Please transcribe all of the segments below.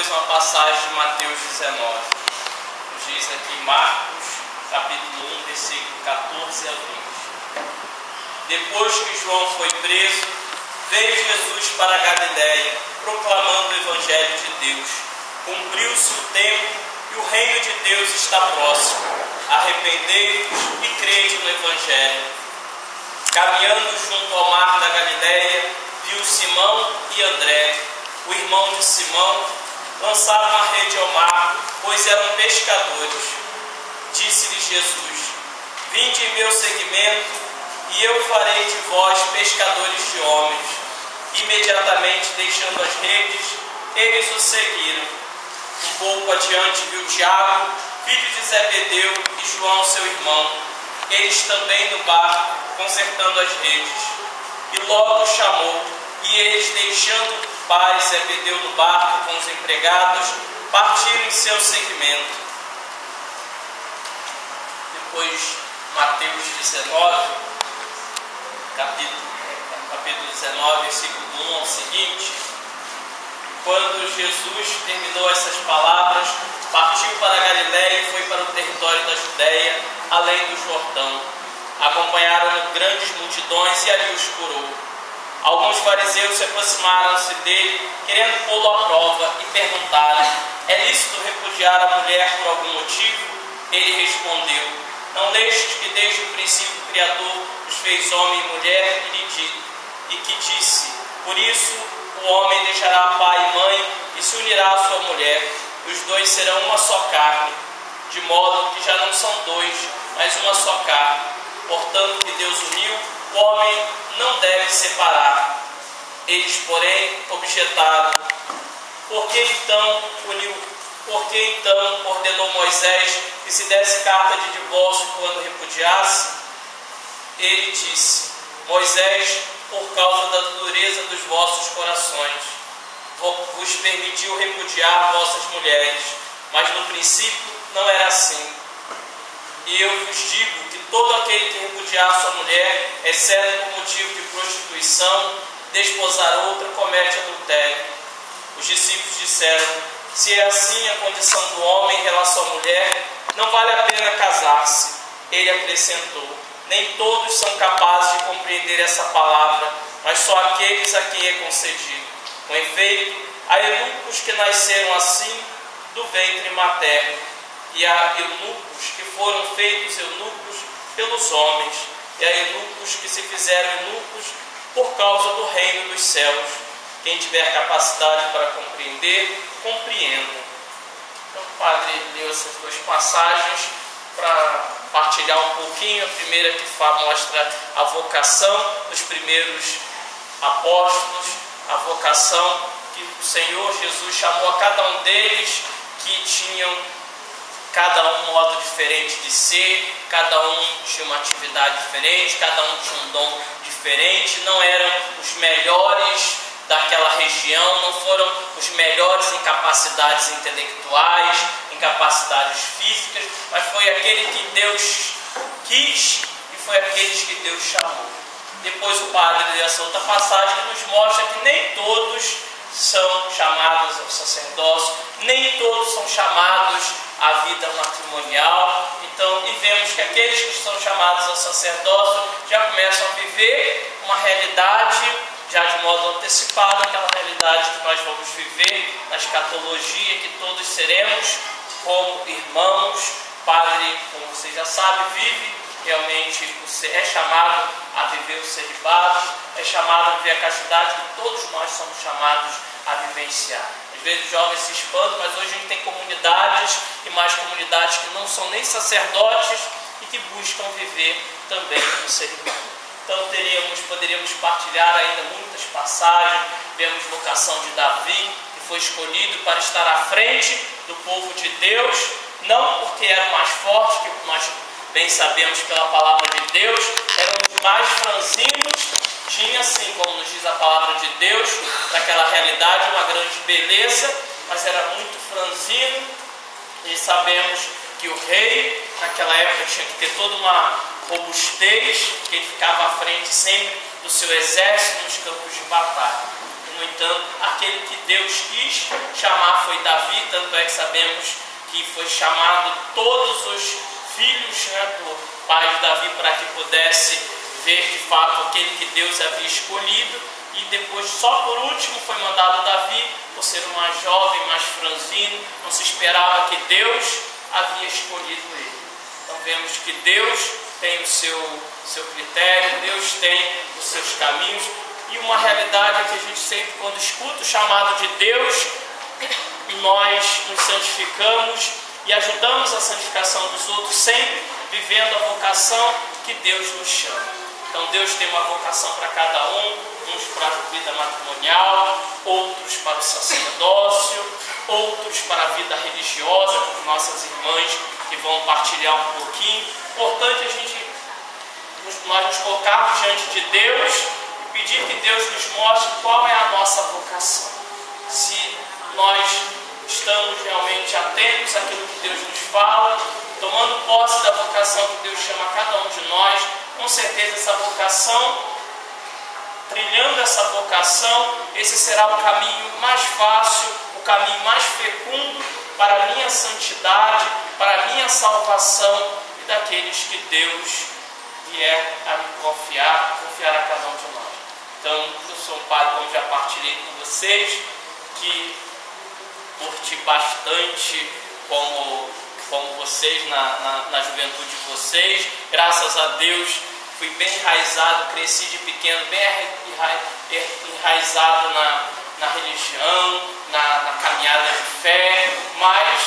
Uma passagem de Mateus 19, diz aqui Marcos, capítulo 1, versículo 14 a 20. Depois que João foi preso, veio Jesus para a Galiléia, proclamando o Evangelho de Deus. Cumpriu-se o tempo e o reino de Deus está próximo. Arrependei-vos e crede no Evangelho. Caminhando junto ao mar da Galiléia, viu Simão e André, o irmão de Simão. Lançaram a rede ao mar, pois eram pescadores. Disse-lhes Jesus: vinde em meu seguimento, e eu farei de vós pescadores de homens. Imediatamente, deixando as redes, eles o seguiram. Um pouco adiante viu Tiago, filho de Zebedeu, e João, seu irmão, eles também no barco, consertando as redes. E logo chamou, e eles, deixando pai Zebedeu no barco com os empregados, partiram em seu seguimento. Depois, Mateus 19, capítulo 19, versículo 1 ao seguinte: quando Jesus terminou essas palavras, partiu para a Galiléia e foi para o território da Judéia, além do Jordão. Acompanharam-no grandes multidões e ali os curou. Alguns fariseus se aproximaram-se dele, querendo pô-lo à prova, e perguntaram: é lícito repudiar a mulher por algum motivo? Ele respondeu: não lestes que desde o princípio o Criador os fez homem e mulher, e que disse: por isso o homem deixará pai e mãe e se unirá à sua mulher, e os dois serão uma só carne, de modo que já não são dois, mas uma só carne. Portanto, que Deus uniu, o homem não deve separar. Eles, porém, objetaram: por que então ordenou Moisés que se desse carta de divórcio quando repudiasse? Ele disse: Moisés, por causa da dureza dos vossos corações, vos permitiu repudiar vossas mulheres, mas no princípio não era assim. E eu vos digo que todo aquele que repudiar sua mulher, exceto por motivo de prostituição, desposar outra, comete adultério. Os discípulos disseram: se é assim a condição do homem em relação à mulher, não vale a pena casar-se. Ele acrescentou: nem todos são capazes de compreender essa palavra, mas só aqueles a quem é concedido. Com efeito, há eunucos que nasceram assim do ventre materno, e há eunucos que foram feitos eunucos pelos homens, e há eunucos que se fizeram eunucos por causa do reino dos céus. Quem tiver capacidade para compreender, compreenda. Então, o padre leu essas duas passagens para partilhar um pouquinho. A primeira que mostra a vocação dos primeiros apóstolos, a vocação que o Senhor Jesus chamou a cada um deles, que tinham cada um modo diferente de ser, cada um tinha uma atividade diferente, cada um tinha um dom diferente, não eram os melhores daquela região, não foram os melhores em capacidades intelectuais, em capacidades físicas, mas foi aquele que Deus quis e foi aqueles que Deus chamou. Depois o padre lê essa outra passagem que nos mostra que nem todos são chamados ao sacerdócio, nem todos são chamados à vida matrimonial. Então, e vemos que aqueles que são chamados ao sacerdócio já começam a viver uma realidade já de modo antecipado, aquela realidade que nós vamos viver na escatologia, que todos seremos como irmãos. Padre, como vocês já sabem, vive realmente, é chamado a viver o celibato, é chamado a viver a castidade, que todos nós somos chamados a vivenciar. Às vezes os jovens se espantam, mas hoje a gente tem comunidades e mais comunidades que não são nem sacerdotes e que buscam viver também o celibato. Então poderíamos partilhar ainda muitas passagens. Vemos vocação de Davi, que foi escolhido para estar à frente do povo de Deus, não porque era o mais forte, que nós bem sabemos pela palavra de Deus, eram os mais franzinos, tinha, assim como nos diz a palavra de Deus, naquela realidade uma grande beleza, mas era muito franzino, e sabemos que o rei, naquela época, tinha que ter toda uma robustez, que ele ficava à frente sempre do seu exército nos campos de batalha. E No entanto, aquele que Deus quis chamar foi Davi, tanto é que sabemos que foi chamado todos os filhos, do pai de Davi, para que pudesse ver de fato aquele que Deus havia escolhido. E depois, só por último, foi mandado Davi, por ser o mais jovem, mais franzino, não se esperava que Deus havia escolhido ele. Então vemos que Deus tem o seu critério, Deus tem os seus caminhos, e uma realidade é que a gente sempre, quando escuta o chamado de Deus, nós nos santificamos e ajudamos a santificação dos outros, sempre vivendo a vocação que Deus nos chama. Então Deus tem uma vocação para cada um, uns para a vida matrimonial, outros para o sacerdócio, outros para a vida religiosa, com nossas irmãs que vão partilhar um pouquinho. Importante nós nos colocarmos diante de Deus e pedir que Deus nos mostre qual é a nossa vocação. Se nós estamos realmente atentos àquilo que Deus nos fala, tomando posse da vocação que Deus chama a cada um de nós, com certeza essa vocação, trilhando essa vocação, esse será o caminho mais fácil, o caminho mais fecundo para a minha santidade, para a minha salvação e daqueles que Deus vier a me confiar a cada um de nós. Então, eu sou um pai, como já partilhei com vocês, que curti bastante como vocês na juventude de vocês. Graças a Deus fui bem enraizado, cresci de pequeno, bem enraizado na religião, na caminhada de fé, mas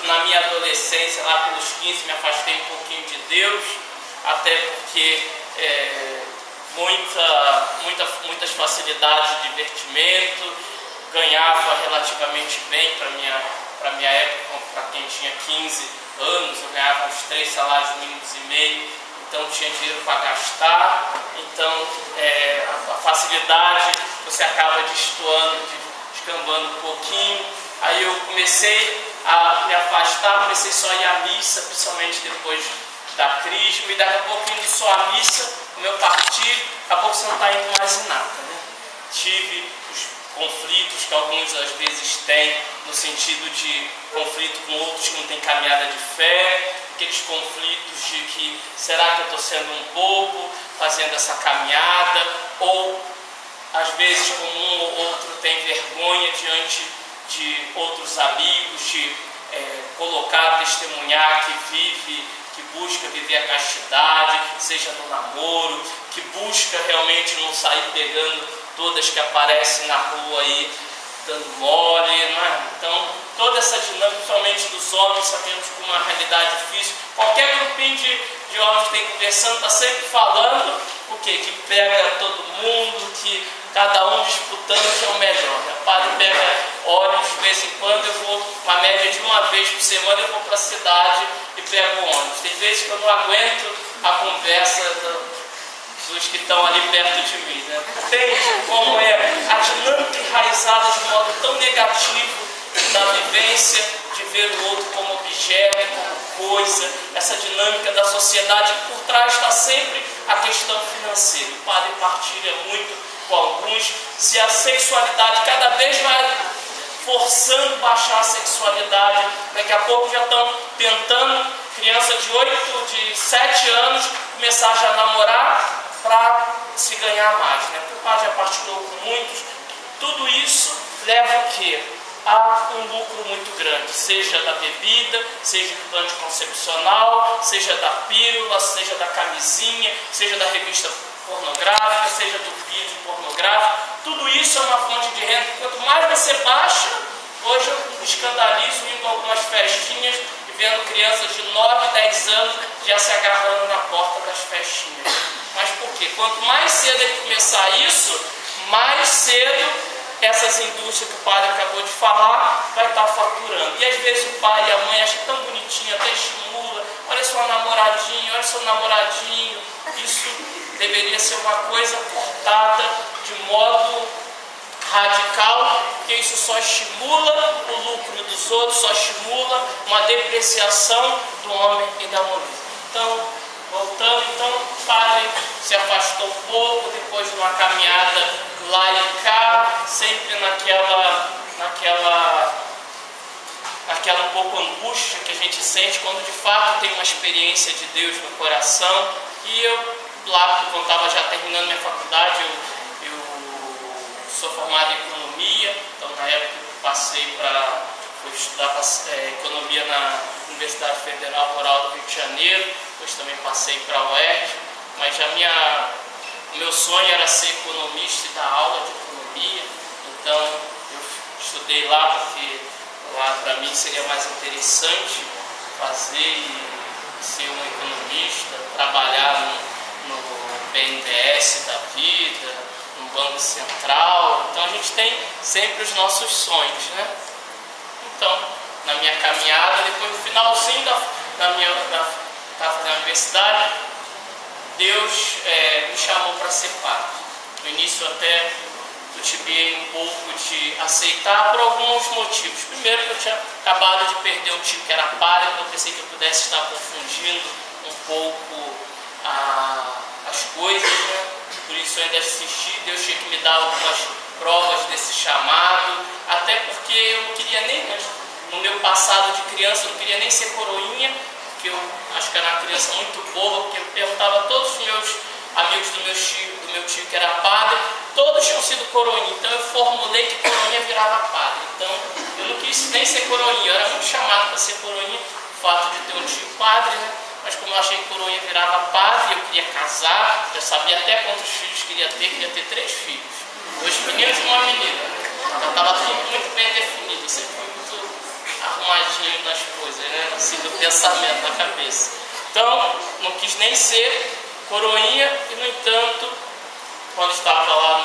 na minha adolescência, lá pelos 15, me afastei um pouquinho de Deus, até porque muitas facilidades de divertimento, ganhava relativamente bem para minha época, para quem tinha 15 anos, eu ganhava uns 3 salários mínimos e meio, então tinha dinheiro para gastar. Então a facilidade, você acaba descambando um pouquinho. Aí eu comecei a me afastar, comecei só a ir à missa, principalmente depois da crisma, e daqui a pouco indo só à missa, o meu partido, daqui a pouco você não está indo mais em nada, né? Tive os conflitos que alguns às vezes têm, no sentido de conflito com outros que não têm caminhada de fé, aqueles conflitos de que, será que eu estou sendo um bobo fazendo essa caminhada, ou às vezes como um ou outro tem vergonha diante de outros amigos, de colocar, testemunhar que busca viver a castidade, seja no namoro, que busca realmente não sair pegando todas que aparecem na rua aí, dando mole, não é? Então, toda essa dinâmica, principalmente dos homens, sabemos que uma realidade difícil. Qualquer grupinho de homens que tem conversando está sempre falando o quê? Que pega todo mundo, que cada um disputando que é o melhor. O padre pega ônibus de vez em quando, eu vou, uma média de uma vez por semana, eu vou para a cidade e pego o ônibus. Tem vezes que eu não aguento a conversa dos que estão ali perto de mim, né? Entende como é a dinâmica enraizada de modo tão negativo da vivência de ver o outro como objeto, como coisa, essa dinâmica da sociedade, por trás está sempre a questão financeira. O padre partilha muito com alguns, se a sexualidade cada vez vai forçando baixar a sexualidade, daqui a pouco já estão tentando, criança de 7 anos, começar já a namorar para se ganhar mais, né? Porque o padre já partilhou com muitos. Tudo isso leva o quê? A um lucro muito grande, seja da bebida, seja do plano anticoncepcional, seja da pílula, seja da camisinha, seja da revista pornográfica, seja do vídeo pornográfico. Tudo isso é uma fonte de renda. Quanto mais você baixa, hoje eu me escandalizo indo a algumas festinhas e vendo crianças de 9, 10 anos já se agarrando na porta das festinhas. Mas por quê? Quanto mais cedo ele começar isso, mais cedo essas indústrias que o padre acabou de falar vai estar faturando. E às vezes o pai e a mãe acham tão bonitinho, até estimula, olha sua namoradinha, olha seu namoradinho. Isso deveria ser uma coisa cortada de modo radical, porque isso só estimula o lucro dos outros, só estimula uma depreciação do homem e da mulher. Então, voltando, o padre se afastou um pouco, depois de uma caminhada lá e cá, sempre naquela um pouco angústia que a gente sente quando de fato tem uma experiência de Deus no coração. E eu, lá, quando estava já terminando minha faculdade, eu sou formado em economia, então na época eu passei fui estudar economia na Universidade Federal Rural do Rio de Janeiro, depois também passei para a UERJ, mas o meu sonho era ser economista e dar aula de economia, então eu estudei lá porque lá para mim seria mais interessante fazer e ser um economista, trabalhar no BNDES da vida, no Banco Central. Então a gente tem sempre os nossos sonhos, né? Então, na minha caminhada, depois no finalzinho da universidade, Deus me chamou para ser padre. No início até eu tive um pouco de aceitar por alguns motivos. Primeiro, que eu tinha acabado de perder um tio que era padre, então eu pensei que eu pudesse estar confundindo um pouco as coisas, né? Por isso eu ainda assisti. Deus tinha que me dar algumas provas desse chamado, até porque eu não queria nem, no meu passado de criança, eu não queria nem ser coroinha, porque eu acho que era uma criança muito boba, porque eu perguntava a todos os meus amigos do meu tio que era padre, todos tinham sido coroinha, então eu formulei que coroinha virava padre. Então eu não quis nem ser coroinha, eu era muito chamado para ser coroinha, o fato de ter um tio padre, né? Mas como eu achei que coroinha virava padre, eu queria casar, já sabia até quantos filhos queria ter 3 filhos, 2 meninos e uma menina. Já estava tudo muito bem definido, eu sempre fui muito arrumadinho nas coisas, né? Assim, do pensamento na cabeça. Então, não quis nem ser coroinha, e no entanto, quando estava lá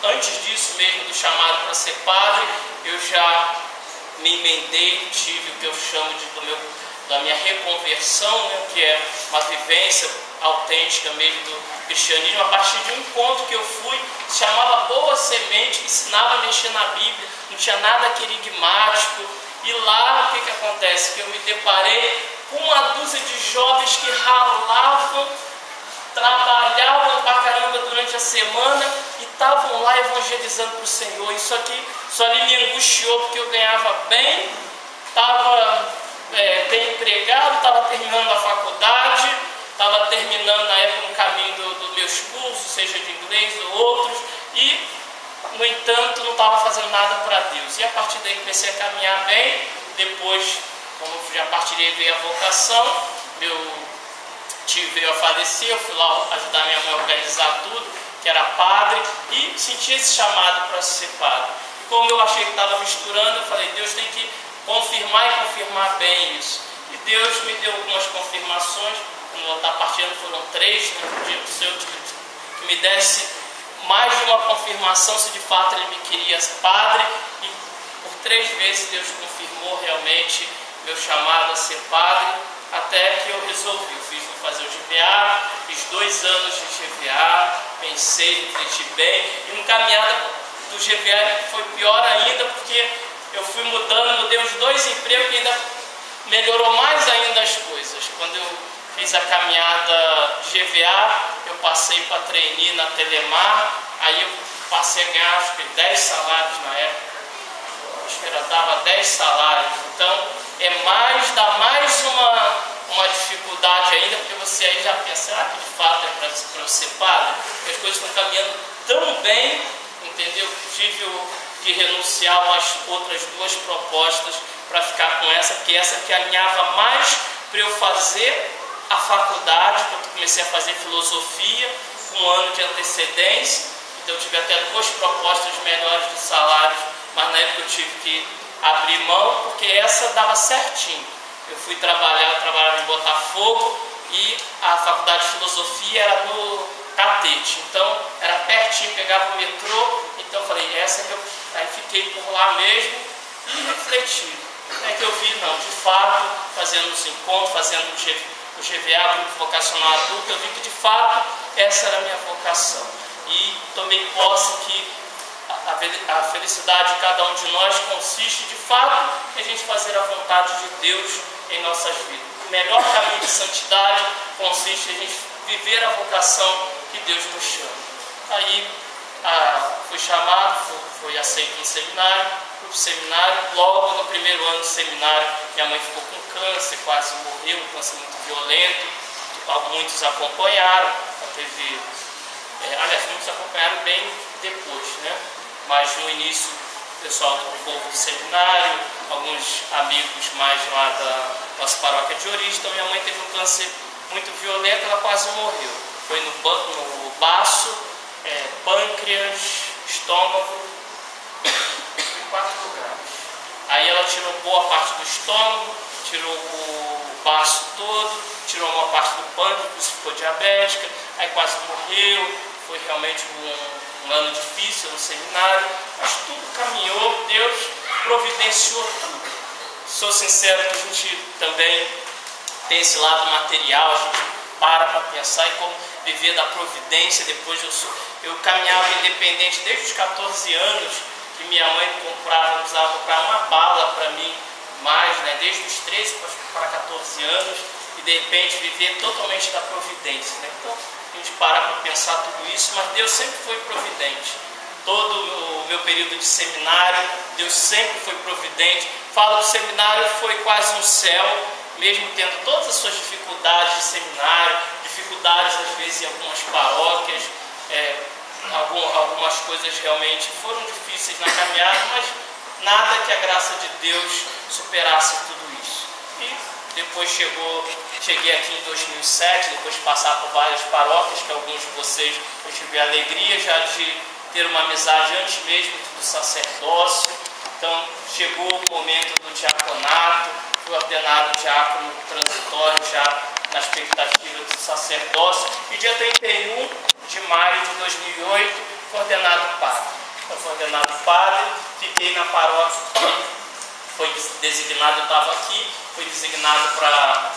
antes disso mesmo, do chamado para ser padre, eu já me emendei, tive o que eu chamo da minha reconversão, né, que é uma vivência autêntica mesmo do cristianismo, a partir de um encontro que eu fui, se chamava Boa Semente, que ensinava a mexer na Bíblia, não tinha nada querigmático. E lá, o que acontece? Que eu me deparei com uma dúzia de jovens que ralavam, trabalhavam pra caramba durante a semana e estavam lá evangelizando para o Senhor. Isso ali me angustiou, porque eu ganhava bem, estava bem empregado, estava terminando a faculdade, estava terminando na época um caminho dos meus cursos, seja de inglês ou outros, e no entanto não estava fazendo nada para Deus. E a partir daí comecei a caminhar bem. Depois, como eu já partilhei, veio a vocação, meu tio veio a falecer, eu fui lá ajudar minha mãe a organizar tudo, que era padre, e senti esse chamado para ser padre. Como eu achei que estava misturando, eu falei, Deus tem que confirmar e confirmar bem isso. E Deus me deu algumas confirmações, quando eu estava partilhando foram 3, né? Pedi para o Senhor que me desse mais de uma confirmação se de fato Ele me queria padre, e por 3 vezes Deus confirmou realmente meu chamado a ser padre, até que eu resolvi. Fui fazer o GVA, fiz 2 anos de GVA, pensei, refleti bem, e no caminhada do GVA foi pior ainda, porque eu fui mudei os 2 empregos e ainda melhorou mais ainda as coisas. Quando eu fiz a caminhada de GVA, eu passei para trainee na Telemar, aí eu passei a ganhar acho que 10 salários na época, acho que dava 10 salários, então dá mais uma dificuldade ainda, porque você aí já pensa, que de fato é para eu ser padre, porque as coisas estão caminhando tão bem, entendeu? Tive que renunciar umas outras 2 propostas para ficar com essa, porque essa que alinhava mais para eu fazer a faculdade, quando eu comecei a fazer filosofia, com 1 ano de antecedência, então eu tive até 2 propostas melhores de salários, mas na época eu tive que abrir mão, porque essa dava certinho. Eu fui trabalhar, eu trabalhava em Botafogo, e a faculdade de filosofia era no Catete, então era pertinho, pegava o metrô, então eu falei, essa que eu... Aí fiquei por lá mesmo e refleti. É que eu vi, não, de fato, fazendo os encontros, fazendo o GVA, Grupo Vocacional Adulto, eu vi que de fato essa era a minha vocação. E tomei posse que a felicidade de cada um de nós consiste de fato em a gente fazer a vontade de Deus em nossas vidas. O melhor caminho de santidade consiste em a gente viver a vocação que Deus nos chama. Aí fui chamado, fui aceito no seminário, fui para o seminário. Logo no primeiro ano do seminário, minha mãe ficou com câncer, quase morreu, um câncer muito violento. Muitos acompanharam, teve, aliás, muitos acompanharam bem depois, né? Mas no início, o pessoal do povo do seminário, alguns amigos mais lá da nossa paróquia de origem. Então minha mãe teve um câncer muito violento, ela quase morreu. Foi no baço, pâncreas, estômago, em 4 lugares. Aí ela tirou boa parte do estômago, tirou o baço todo, tirou uma parte do pâncreas, ficou diabética, aí quase morreu. Foi realmente um ano difícil no seminário, mas tudo caminhou, Deus providenciou tudo. Sou sincero que a gente também tem esse lado material, a gente para pensar em como viver da providência. Depois eu caminhava independente desde os 14 anos, que minha mãe precisava comprar uma bala para mim, mais, né, desde os 13 para 14 anos, e de repente viver totalmente da providência, né? Então a gente para pensar tudo isso, mas Deus sempre foi providente. Todo o meu período de seminário, Deus sempre foi providente. Falo que o seminário foi quase um céu, mesmo tendo todas as suas dificuldades de seminário, dificuldades às vezes em algumas paróquias, algumas coisas realmente foram difíceis na caminhada, mas nada que a graça de Deus superasse tudo isso. E depois cheguei aqui em 2007, depois de passar por várias paróquias, que alguns de vocês eu tive a alegria já de ter uma amizade antes mesmo do sacerdócio. Então chegou o momento do diaconato, fui ordenado diácono transitório já na expectativa do sacerdócio, e dia 31 de maio de 2008 fui ordenado padre. Eu fui ordenado padre, fiquei na paróquia, foi designado, eu estava aqui, foi designado para...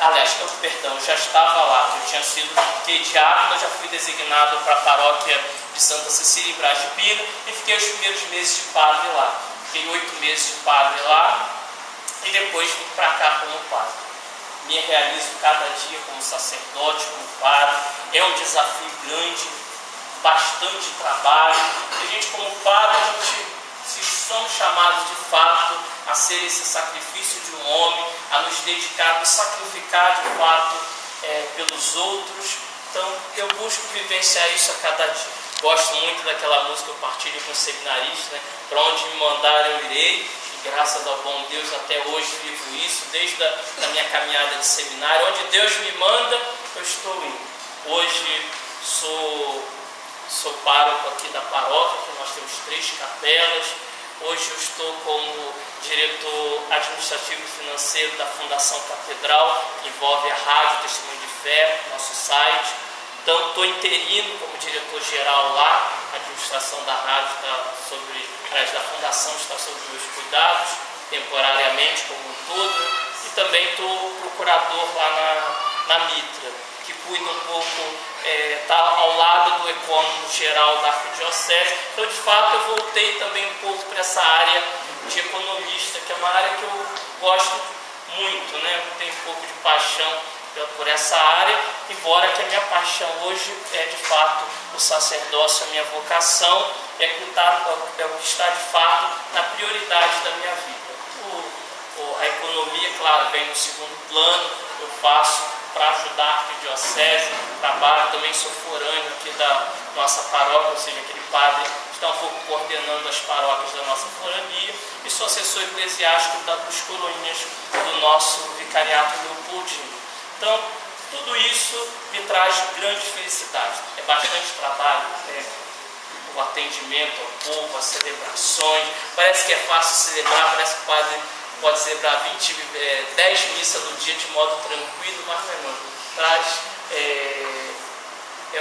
Aliás, eu já estava lá, eu tinha sido diácono, eu já fui designado para a paróquia de Santa Cecília em Braz de Pina, e fiquei os primeiros meses de padre lá. Fiquei 8 meses de padre lá, e depois vim para cá como padre. Me realizo cada dia como sacerdote, como padre. É um desafio grande, bastante trabalho. E a gente, como padre, se somos chamados de fato a ser esse sacrifício de um homem, a nos dedicar, nos sacrificar de fato pelos outros. Então eu busco vivenciar isso a cada dia. Gosto muito daquela música que eu partilho com os seminaristas, né? Para onde me mandar eu irei, e graças ao bom Deus até hoje vivo isso, desde a minha caminhada de seminário. Onde Deus me manda, eu estou indo. Hoje sou pároco aqui da paróquia, que nós temos 3 capelas. Hoje eu estou como diretor administrativo e financeiro da Fundação Catedral, que envolve a Rádio Testemunho de Fé, nosso site. Então estou interino como diretor-geral lá. A administração da rádio da fundação está sob meus cuidados, temporariamente como um todo. E também estou procurador lá na Mitra, que cuida um pouco, está ao lado do ecônomo geral da Arquidiocese. Então, de fato, eu voltei também um pouco para essa área de economista, que é uma área que eu gosto muito, né? Eu tenho um pouco de paixão por essa área, embora que a minha paixão hoje é, de fato, o sacerdócio, a minha vocação, é o que está, de fato, na prioridade da minha vida. A economia, claro, vem no segundo plano, eu faço para ajudar a Arquidiocese, trabalho, também sou forâneo aqui da nossa paróquia, ou seja, aquele padre que está um pouco coordenando as paróquias da nossa forania, e sou assessor eclesiástico dos coroinhas do nosso vicariato leopoldino. Então, tudo isso me traz grande felicidade. É bastante trabalho, o atendimento ao povo, as celebrações. Parece que é fácil celebrar, parece que o padre pode celebrar 10 missas no dia de modo tranquilo, mas não. Traz, é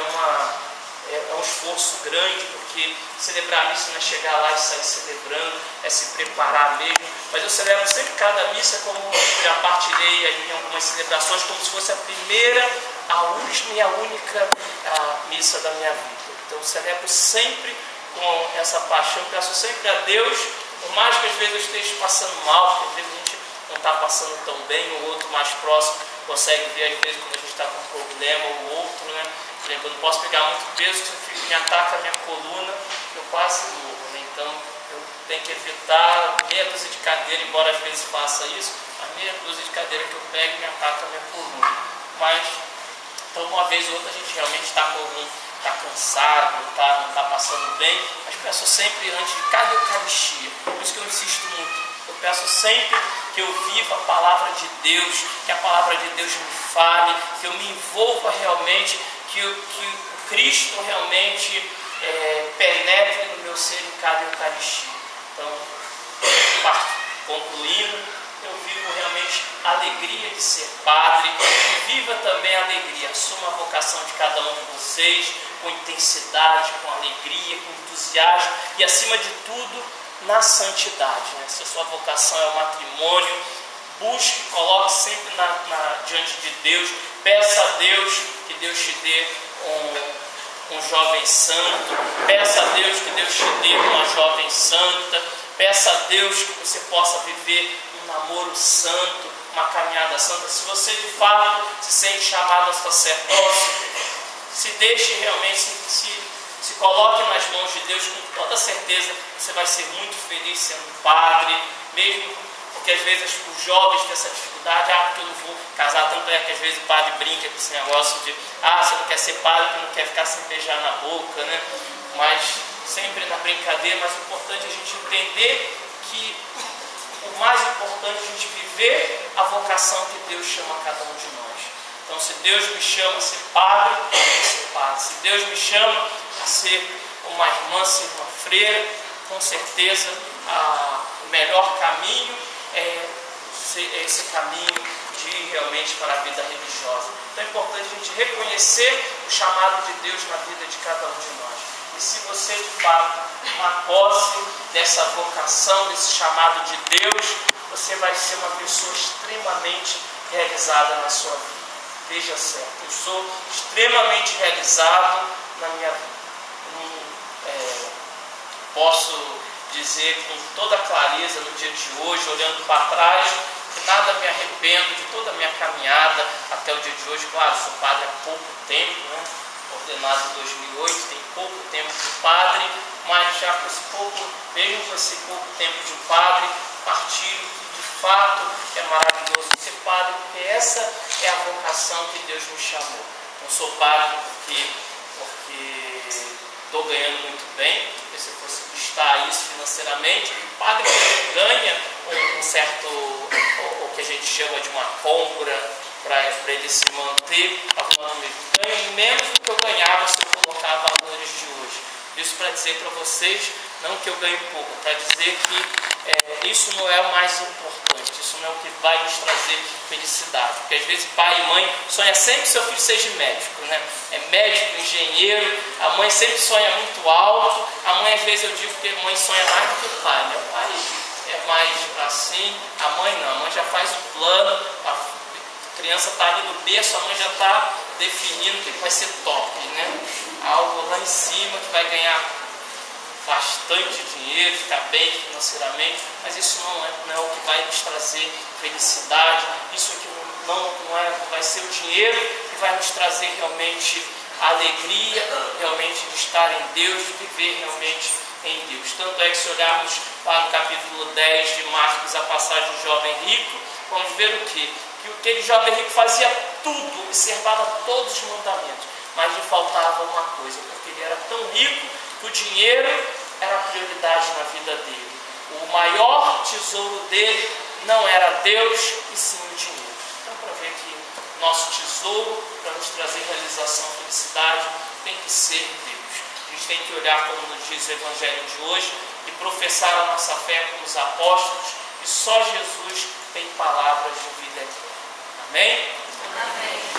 um esforço grande, porque celebrar a missa não é chegar lá e sair celebrando, é se preparar mesmo. Mas eu celebro sempre cada missa, como já partilhei aí em algumas celebrações, como se fosse a primeira, a última e a única missa da minha vida. Então eu celebro sempre com essa paixão, peço sempre a Deus, por mais que às vezes eu esteja passando mal, porque às vezes a gente não está passando tão bem, o outro mais próximo consegue ver às vezes quando a gente está com um problema, ou outro, né? Por exemplo, eu não posso pegar muito peso, se eu fico me ataca a minha coluna, eu quase morro, né? Então eu tenho que evitar meia dúzia de cadeira, embora às vezes faça isso, a meia dúzia de cadeira que eu pego me ataca a minha coluna. Mas, então uma vez ou outra a gente realmente está cansado, não está passando bem, mas peço sempre antes de cada Eucaristia, por isso que eu insisto muito, eu peço sempre que eu viva a palavra de Deus, que a palavra de Deus me fale, que eu me envolva realmente, que o Cristo realmente penetre no meu ser em cada Eucaristia. Então, concluindo, eu vivo realmente a alegria de ser padre e viva também a alegria, assuma a vocação de cada um de vocês com intensidade, com alegria, com entusiasmo e acima de tudo na santidade, né? Se a sua vocação é o matrimônio, busque, coloque sempre diante de Deus, peça a Deus que Deus te dê um jovem santo, peça a Deus que Deus te dê uma jovem santa, peça a Deus que você possa viver um namoro santo, uma caminhada santa. Se você de fato se sente chamado a sacerdócio, se deixe realmente, se coloque nas mãos de Deus, com toda certeza você vai ser muito feliz sendo padre, mesmo porque às vezes os jovens têm essa dificuldade, porque eu não vou casar, tanto é que às vezes o padre brinca com esse negócio de, você não quer ser padre porque não quer ficar sem beijar na boca, né? Mas sempre na brincadeira, mas o importante é a gente entender que o mais importante é a gente viver a vocação que Deus chama a cada um de nós. Então, se Deus me chama a ser padre, eu vou ser padre. Se Deus me chama a ser uma irmã, ser uma freira, com certeza o melhor caminho é esse caminho de ir realmente para a vida religiosa. Então é importante a gente reconhecer o chamado de Deus na vida de cada um de nós. E se você de fato tomar posse dessa vocação, desse chamado de Deus, você vai ser uma pessoa extremamente realizada na sua vida. Veja certo, eu sou extremamente realizado na minha vida. Posso dizer com toda clareza no dia de hoje, olhando para trás, que nada me arrependo de toda a minha caminhada até o dia de hoje. Claro, sou padre há pouco tempo, né? Ordenado em 2008, tem pouco tempo de padre, mas já com esse pouco, mesmo com esse pouco tempo de padre, partilho que de fato é maravilhoso ser padre, porque essa é a vocação que Deus me chamou. Não sou padre porque estou ganhando muito bem, porque se eu fosse custar isso financeiramente, o padre ganha um certo, o que a gente chama de uma compra, para ele se manter arrumando mesmo. Ganho menos do que eu ganhava se eu colocar valores de hoje. Isso para dizer para vocês, não que eu ganho pouco, para dizer que isso não é o mais importante, isso não é o que vai nos trazer felicidade. Porque às vezes pai e mãe sonham sempre que seu filho seja médico, né? É médico, engenheiro, a mãe sempre sonha muito alto, a mãe às vezes eu digo que a mãe sonha mais do que o pai, né? O pai é mais assim, a mãe não, a mãe já faz o plano, a criança está ali no berço, a mãe já está definindo que ele vai ser top, né? Algo lá em cima que vai ganhar bastante dinheiro, ficar bem financeiramente, mas isso não é o que vai nos trazer felicidade, isso aqui não vai ser o dinheiro que vai nos trazer realmente a alegria, realmente de estar em Deus, de viver realmente em Deus. Tanto é que se olharmos lá no capítulo 10 de Marcos, a passagem do jovem rico, vamos ver o quê? Que aquele jovem rico fazia tudo, observava todos os mandamentos, mas lhe faltava uma coisa, porque ele era tão rico que o dinheiro era a prioridade na vida dele. O maior tesouro dele não era Deus, e sim o dinheiro. Então, para ver que nosso tesouro, para nos trazer realização e felicidade, tem que ser Deus. A gente tem que olhar, como nos diz o Evangelho de hoje, e professar a nossa fé como os apóstolos, e só Jesus tem palavras de vida eterna. Amém? Amém.